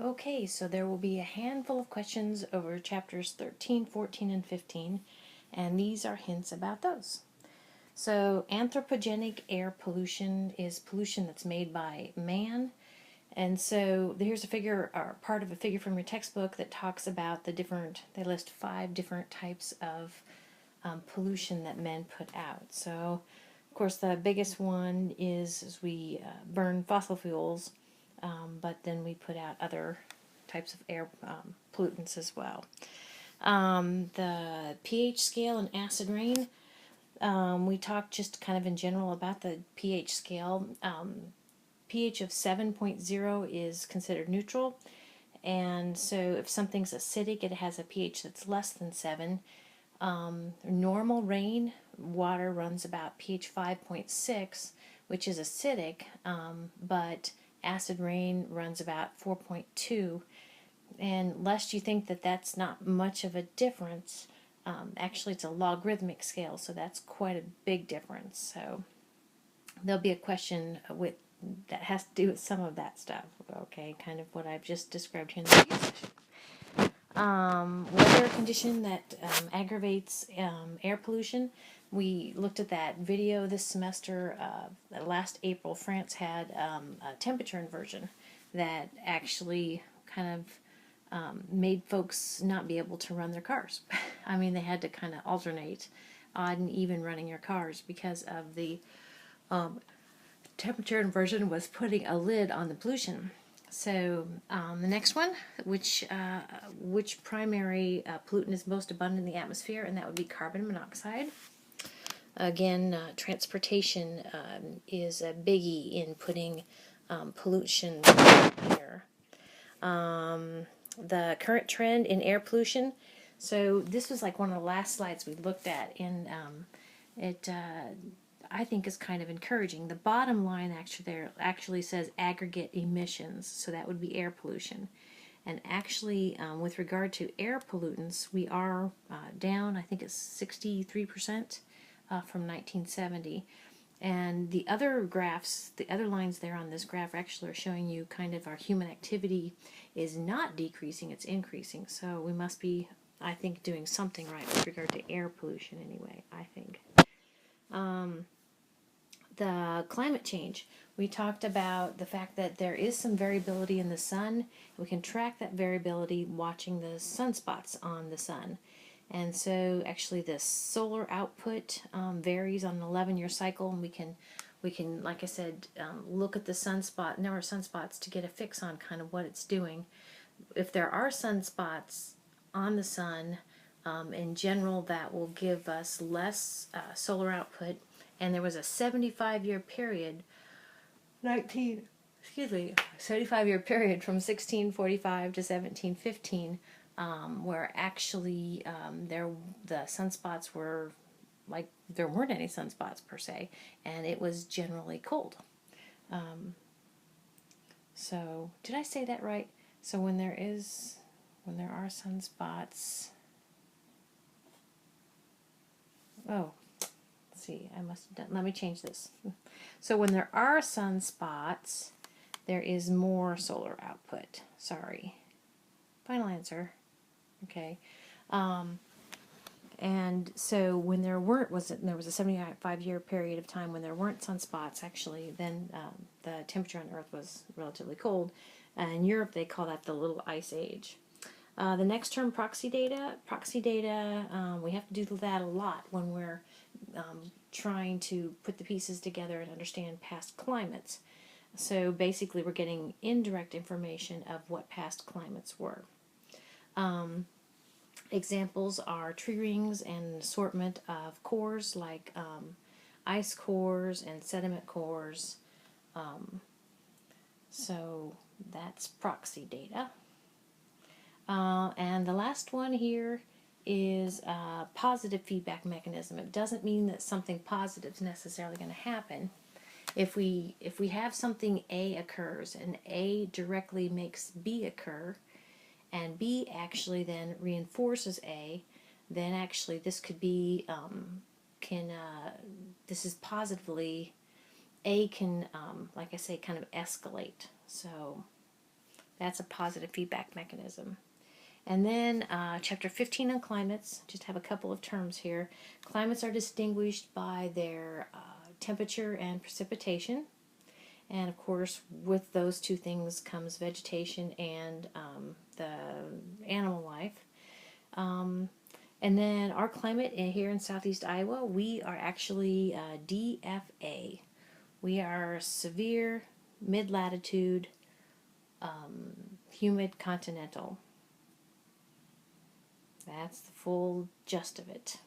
Okay, so there will be a handful of questions over chapters 13, 14, and 15, and these are hints about those. So, anthropogenic air pollution is pollution that's made by man. And so, here's a figure, or part of a figure from your textbook that talks about they list 5 different types of pollution that men put out. So, of course, the biggest one is we burn fossil fuels, but then we put out other types of air pollutants as well. The pH scale and acid rain. We talked just kind of in general about the pH scale. pH of 7.0 is considered neutral, and so if something's acidic, it has a pH that's less than 7. Normal rain water runs about pH 5.6, which is acidic, but acid rain runs about 4.2. And lest you think that that's not much of a difference, actually it's a logarithmic scale, so that's quite a big difference. So there'll be a question that has to do with some of that stuff. Okay, kind of what I've just described here in the previous session. Weather condition that aggravates air pollution. We looked at that video this semester. Last April, France had a temperature inversion that actually kind of made folks not be able to run their cars. I mean, they had to kind of alternate odd and even running your cars because of the temperature inversion was putting a lid on the pollution. So the next one, which primary pollutant is most abundant in the atmosphere, and that would be carbon monoxide. Again, transportation is a biggie in putting pollution in the air. The current trend in air pollution. So this was like one of the last slides we looked at, and it I think is kind of encouraging. The bottom line actually says aggregate emissions, so that would be air pollution. And actually, with regard to air pollutants, we are down, I think it's 63% from 1970. And the other graphs, the other lines there on this graph actually are showing you kind of our human activity is not decreasing, it's increasing. So we must be, I think, doing something right with regard to air pollution anyway, I think. The climate change. We talked about the fact that there is some variability in the sun. We can track that variability watching the sunspots on the sun. And so actually the solar output varies on an 11-year cycle, and we can, like I said, look at the number of sunspots to get a fix on kind of what it's doing. If there are sunspots on the sun, in general, that will give us less solar output. And there was a 75-year period, 75-year period from 1645 to 1715, where actually the sunspots were like there weren't any sunspots per se, and it was generally cold. So did I say that right? So when there are sunspots, see, I must have done, let me change this. So when there are sunspots, there is more solar output. Sorry. Final answer. Okay. And so when there was a 75-year period of time when there weren't sunspots, actually, then the temperature on Earth was relatively cold. In Europe, they call that the Little Ice Age. The next term, proxy data. Proxy data, we have to do that a lot when we're trying to put the pieces together and understand past climates. So basically we're getting indirect information of what past climates were. Examples are tree rings and an assortment of cores like ice cores and sediment cores. So that's proxy data. And the last one here is a positive feedback mechanism. It doesn't mean that something positive is necessarily going to happen. If we have something A occurs and A directly makes B occur, and B actually then reinforces A, then actually this could be this is positively A can like I say kind of escalate. So That's a positive feedback mechanism. And then chapter 15 on climates, just have a couple of terms here. Climates are distinguished by their temperature and precipitation. And of course, with those two things comes vegetation and the animal life. And then our climate here in southeast Iowa, we are actually DFA. We are severe, mid-latitude, humid continental. That's the full gist of it.